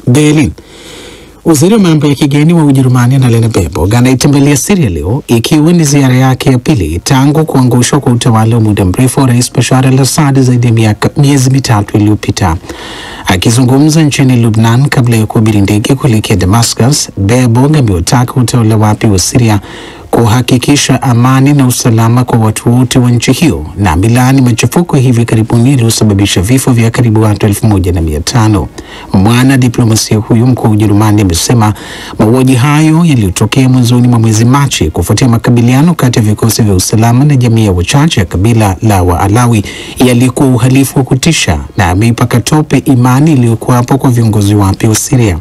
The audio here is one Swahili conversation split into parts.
Berlin. Waziri wa mambo ya kigeni wa Ujerumani Annalena Baerbock anaitembelea Syria leo, ikiwa ni ziara yake ya pili tangu kuangushwa kwa utawala wa muda mrefu wa Rais Bashar al-Assad zaidi ya miezi mitatu iliyopita. Akizungumza nchini Lebanon kabla ya kuabiri ndege kuelekea Damascus, Baerbock ameutaka utawala wapya wa Syria kuhakikisha amani na usalama kwa watu wote wa nchi hiyo na amelaani machafuko hivi karibuni yaliyosababisha vifo vya karibu watu 1500. Mwana diplomasia huyu mkuu wa Ujerumani amesema mauaji hayo yaliyotokea mwanzoni mwa mwezi Machi kufuatia makabiliano kati ya vikosi vya usalama na jamii ya wachache ya kabila la Waalawi yalikuwa uhalifu wa kutisha, na ameipa katope imani iliyokuwapo kwa viongozi wapya wa Syria.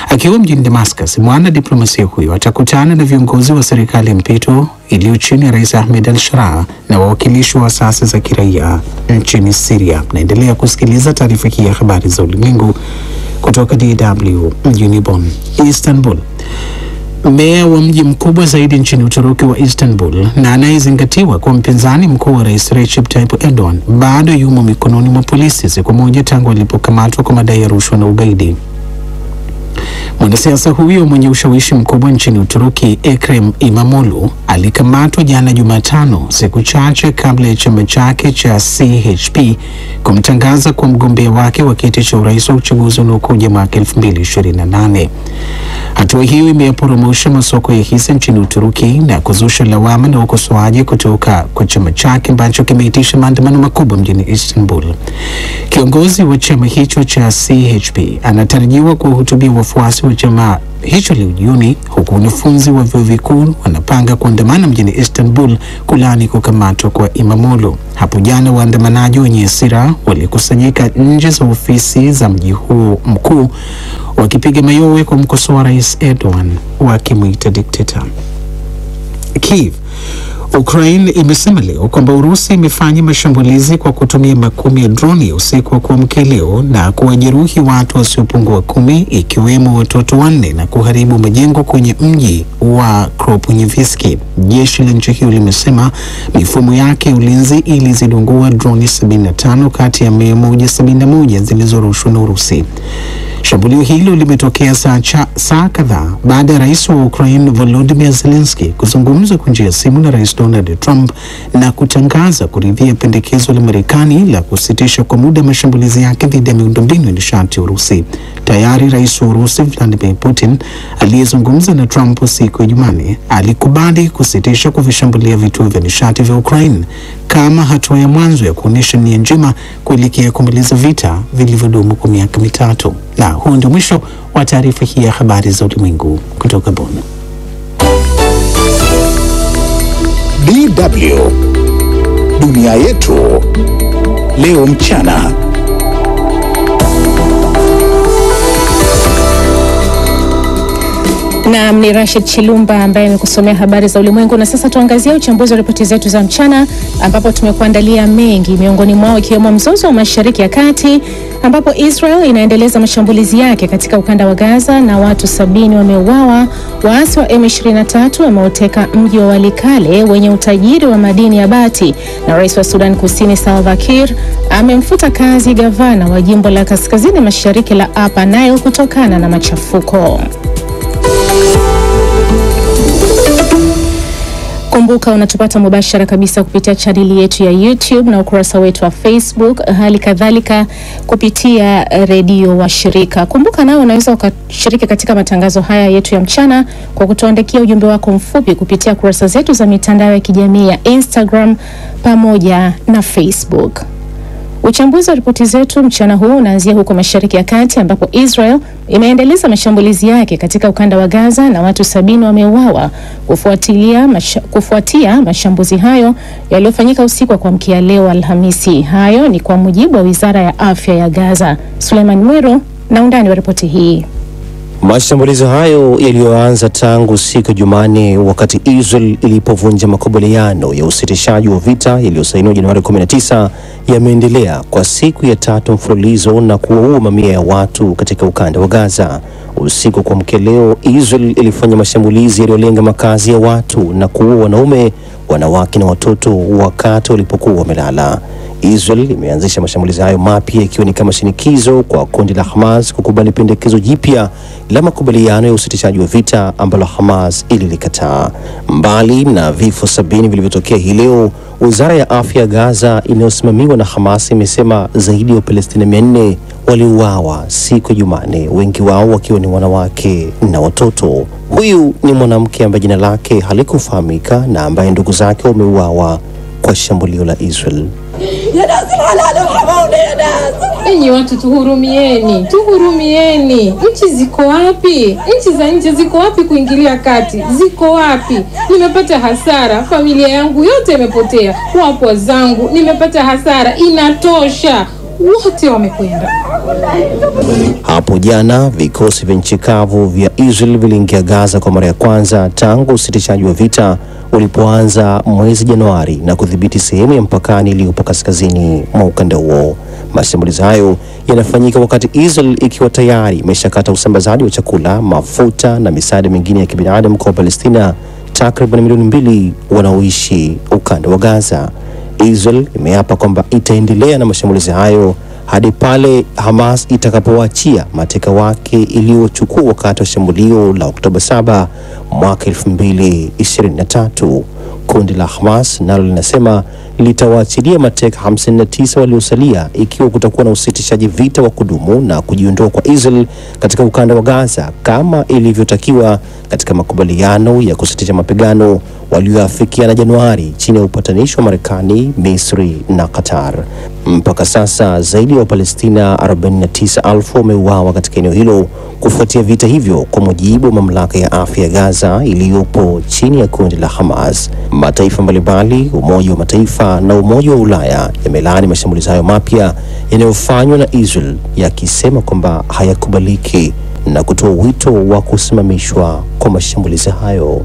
Akiwa mjini Damascus, mwana diplomasia huyo atakutana na viongozi wa serikali ya mpito iliyo chini ya Rais Ahmed al-Sharaa na wawakilishi wa asasi za kiraia nchini Syria. Naendelea kusikiliza taarifa hii ya habari za ulimwengu kutoka DW mjini Bonn. Istanbul. Meya wa mji mkubwa zaidi nchini Uturuki wa Istanbul na anayezingatiwa kwa mpinzani mkuu wa Rais Recep Tayyip Erdogan bado yumo mikononi mwa polisi siku moja tangu alipokamatwa kwa madai ya rushwa na ugaidi. Mwanasiasa huyo mwenye ushawishi mkubwa nchini Uturuki, Ekrem İmamoğlu, alikamatwa jana Jumatano, siku chache kabla ya chama chake cha CHP kumtangaza kwa mgombea wake wa kiti cha urais wa uchaguzi unaokuja mwaka 2028. Hatua hiyo imeyaporomosha masoko ya hisa nchini Uturuki na kuzusha lawama na ukosoaji kutoka kwa chama chake ambacho kimeitisha maandamano makubwa mjini Istanbul. Kiongozi wa chama hicho cha CHP anatarajiwa kuhutubia wafuasi wa chama hicho leo jioni, huku wanafunzi wa vyuo vikuu wanapanga kuandamana mjini Istanbul kulaani kukamatwa kwa İmamoğlu. Hapo jana waandamanaji wenye hasira walikusanyika nje za ofisi za mji huo mkuu wakipiga mayowe kwa mkosoa Rais Erdogan wakimwita dikteta. Kiev. Ukraine imesema leo kwamba Urusi imefanya mashambulizi kwa kutumia makumi ya droni usiku wa kuamkia leo na kuwajeruhi watu wasiopungua 10 ikiwemo watoto 4 na kuharibu majengo kwenye mji wa Kropyvnytski. Jeshi la nchi hiyo limesema mifumo yake ya ulinzi ilizidungua droni 75 kati ya 171 zilizorushwa na Urusi. Shambulio hilo limetokea saa kadhaa baada ya rais wa Ukraine Volodymyr Zelensky kuzungumza kwa njia ya simu na Rais Donald Trump na kutangaza kuridhia pendekezo la Marekani la kusitisha kwa muda mashambulizi yake dhidi ya miundombinu ya nishati ya Urusi. Tayari rais wa Urusi Vladimir Putin aliyezungumza na Trump siku ya Jumanne alikubali kusitisha kuvishambulia vituo vya nishati vya Ukraine kama hatua ya mwanzo ya kuonyesha nia njema kuelekea kumaliza vita vilivyodumu kwa miaka mitatu. Na huu ndio mwisho wa taarifa hii ya habari za ulimwengu kutoka Bonn. DW Dunia Yetu Leo Mchana. Na ni Rashid Chilumba ambaye amekusomea habari za ulimwengu, na sasa tuangazie uchambuzi wa ripoti zetu za mchana ambapo tumekuandalia mengi, miongoni mwao ikiwemo mzozo wa Mashariki ya Kati ambapo Israel inaendeleza mashambulizi yake katika ukanda wa Gaza na watu 70 wameuawa. Waasi wa M23 wameuteka mji wa Walikale wenye utajiri wa madini ya bati, na rais wa Sudan Kusini Salva Kiir amemfuta kazi gavana wa jimbo la kaskazini mashariki la Upper Nile kutokana na machafuko. Kumbuka unatupata mubashara kabisa kupitia chaneli yetu ya YouTube na ukurasa wetu wa Facebook, hali kadhalika kupitia redio wa shirika. Kumbuka nao unaweza ukashiriki katika matangazo haya yetu ya mchana kwa kutuandikia ujumbe wako mfupi kupitia kurasa zetu za mitandao ya kijamii ya Instagram pamoja na Facebook. Uchambuzi wa ripoti zetu mchana huu unaanzia huko Mashariki ya Kati ambapo Israel imeendeleza mashambulizi yake katika ukanda wa Gaza na watu 70 wameuawa kufuatia mashambulizi hayo yaliyofanyika usiku wa kuamkia leo Alhamisi. Hayo ni kwa mujibu wa Wizara ya Afya ya Gaza. Suleiman Mwero na undani wa ripoti hii. Mashambulizi hayo yaliyoanza tangu siku Jumanne wakati Israel ilipovunja makubaliano ya usitishaji wa vita yaliyosainiwa Januari 19 yameendelea kwa siku ya 3 mfululizo na kuua mamia ya watu katika ukanda wa Gaza. Usiku kwa mkeleo, Israel ilifanya mashambulizi yaliyolenga makazi ya watu na kuua wanaume, wanawake na watoto wakati walipokuwa wamelala. Israel imeanzisha mashambulizi hayo mapya ikiwa ni kama shinikizo kwa kundi la Hamas kukubali pendekezo jipya la makubaliano ya usitishaji wa vita ambalo Hamas ililikataa. Mbali na vifo 70 vilivyotokea hii leo, Wizara ya Afya ya Gaza inayosimamiwa na Hamas imesema zaidi ya Wapalestina 400 waliuawa siku ya Jumanne, wengi wao wakiwa ni wanawake na watoto. Huyu ni mwanamke ambaye jina lake halikufahamika na ambaye ndugu zake wameuawa kwa shambulio la Israel. Enyi watu, tuhurumieni, tuhurumieni. Nchi ziko wapi? Nchi za nje ziko wapi kuingilia kati? Ziko wapi? Nimepata hasara, familia yangu yote imepotea, wapwa zangu nimepata hasara, inatosha, wote wamekwenda. Hapo jana vikosi vya nchi kavu vya Israel viliingia Gaza kwa mara ya kwanza tangu usitishaji wa vita ulipoanza mwezi Januari na kudhibiti sehemu ya mpakani iliyopo kaskazini mwa ukanda huo. Mashambulizi hayo yanafanyika wakati Israel ikiwa tayari imeshakata usambazaji wa chakula, mafuta na misaada mingine ya kibinadamu kwa Palestina takriban milioni 2 wanaoishi ukanda wa Gaza. Israel imeapa kwamba itaendelea na mashambulizi hayo hadi pale Hamas itakapowaachia mateka wake iliyochukua wakati wa shambulio la Oktoba 7 mwaka 2023. Kundi la Hamas nalo linasema litawaachilia mateka 59 waliosalia ikiwa kutakuwa na usitishaji vita wa kudumu na kujiondoa kwa Israel katika ukanda wa Gaza kama ilivyotakiwa katika makubaliano ya kusitisha mapigano walioafikiana Januari chini ya upatanishi wa Marekani, Misri na Qatar. Mpaka sasa zaidi ya Wapalestina 49,000 wameuawa katika eneo hilo kufuatia vita hivyo, kwa mujibu wa mamlaka ya afya ya Gaza iliyopo chini ya kundi la Hamas. Mataifa mbalimbali, Umoja wa Mataifa na Umoja wa Ulaya yamelaani mashambulizi hayo mapya yanayofanywa na Israel, yakisema kwamba hayakubaliki na kutoa wito wa kusimamishwa kwa mashambulizi hayo.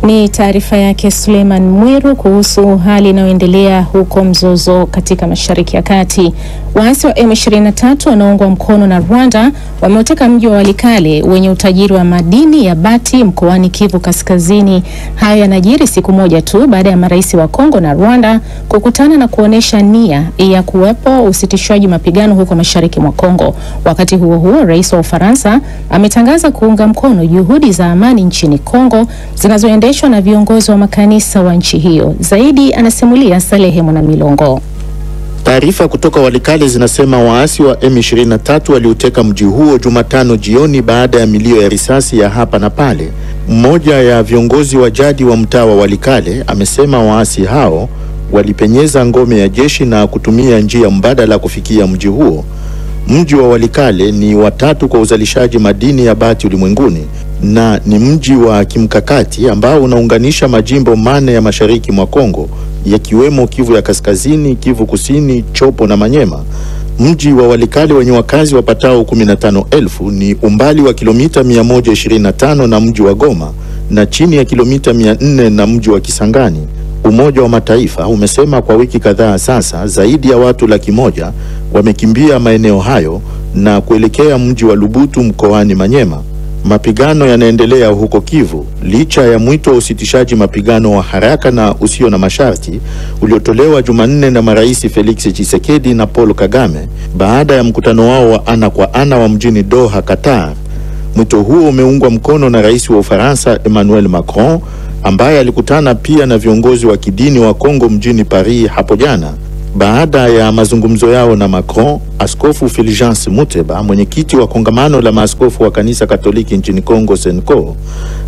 Ni taarifa yake Suleiman Mwiru kuhusu hali inayoendelea huko mzozo katika Mashariki ya Kati. Waasi wa M23 wanaoungwa mkono na Rwanda wameuteka mji wa Walikale wenye utajiri wa madini ya bati mkoani Kivu Kaskazini. Hayo yanajiri siku moja tu baada ya marais wa Kongo na Rwanda kukutana na kuonesha nia ya kuwepo usitishwaji mapigano huko Mashariki mwa Kongo. Wakati huo huo, Rais wa Ufaransa ametangaza kuunga mkono juhudi za amani nchini Kongo zinazoendeshwa na viongozi wa makanisa wa nchi hiyo. Zaidi anasimulia Salehe Mwanamilongo. Taarifa kutoka Walikale zinasema waasi wa M23 waliuteka mji huo Jumatano jioni baada ya milio ya risasi ya hapa na pale. Mmoja ya viongozi wa jadi wa mtaa wa Walikale amesema waasi hao walipenyeza ngome ya jeshi na kutumia njia mbadala kufikia mji huo. Mji wa Walikale ni watatu kwa uzalishaji madini ya bati ulimwenguni na ni mji wa kimkakati ambao unaunganisha majimbo 4 ya mashariki mwa Kongo, yakiwemo Kivu ya Kaskazini, Kivu Kusini, Chopo na Manyema. Mji wa Walikale wenye wakazi wapatao 15,000 ni umbali wa kilomita 125 na mji wa Goma na chini ya kilomita 400 na mji wa Kisangani. Umoja wa Mataifa umesema kwa wiki kadhaa sasa zaidi ya watu 100,000 wamekimbia maeneo hayo na kuelekea mji wa Lubutu mkoani Manyema. Mapigano yanaendelea huko Kivu licha ya mwito wa usitishaji mapigano wa haraka na usio na masharti uliotolewa Jumanne na marais Felix Tshisekedi na Paul Kagame baada ya mkutano wao wa ana kwa ana wa mjini Doha, Qatar. Mwito huo umeungwa mkono na Rais wa Ufaransa Emmanuel Macron ambaye alikutana pia na viongozi wa kidini wa Kongo mjini Paris hapo jana. Baada ya mazungumzo yao na Macron, Askofu Fulgence Muteba, mwenyekiti wa kongamano la maaskofu wa kanisa Katoliki nchini Kongo Senko,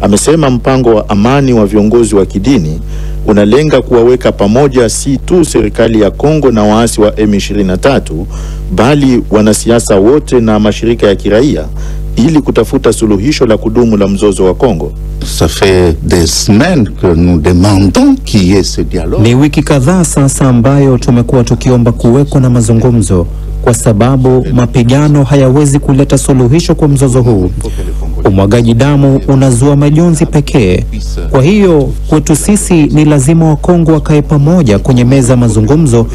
amesema mpango wa amani wa viongozi wa kidini unalenga kuwaweka pamoja si tu serikali ya Kongo na waasi wa M23 bali wanasiasa wote na mashirika ya kiraia ili kutafuta suluhisho la kudumu la mzozo wa Kongo. Ça fait des semaines que nous demandons qu'il y ait ce dialogue. Ni wiki kadhaa sasa ambayo tumekuwa tukiomba kuwekwa na mazungumzo kwa sababu mapigano hayawezi kuleta suluhisho kwa mzozo huu. Umwagaji damu unazua majonzi pekee. Kwa hiyo kwetu sisi ni lazima Wakongo wakae pamoja kwenye meza mazungumzo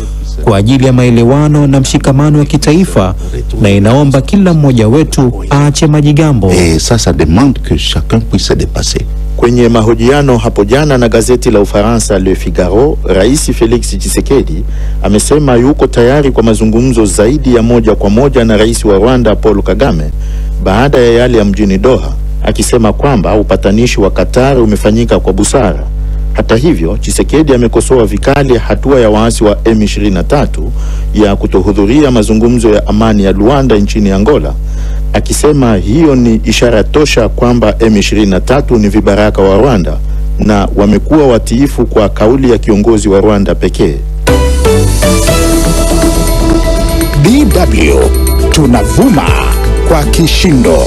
kwa ajili ya maelewano na mshikamano wa kitaifa, na inaomba kila mmoja wetu aache majigambo. Et ça demande que chacun puisse se dépasser. Kwenye mahojiano hapo jana na gazeti la Ufaransa Le Figaro, Rais Felix Tshisekedi amesema yuko tayari kwa mazungumzo zaidi ya moja kwa moja na Rais wa Rwanda Paul Kagame baada ya yale ya mjini Doha, akisema kwamba upatanishi wa Qatar umefanyika kwa busara. Hata hivyo, Tshisekedi amekosoa vikali hatua ya waasi wa M23 ya kutohudhuria mazungumzo ya amani ya Luanda nchini Angola, akisema hiyo ni ishara tosha kwamba M23 ni vibaraka wa Rwanda na wamekuwa watiifu kwa kauli ya kiongozi wa Rwanda pekee. DW tunavuma kwa kishindo.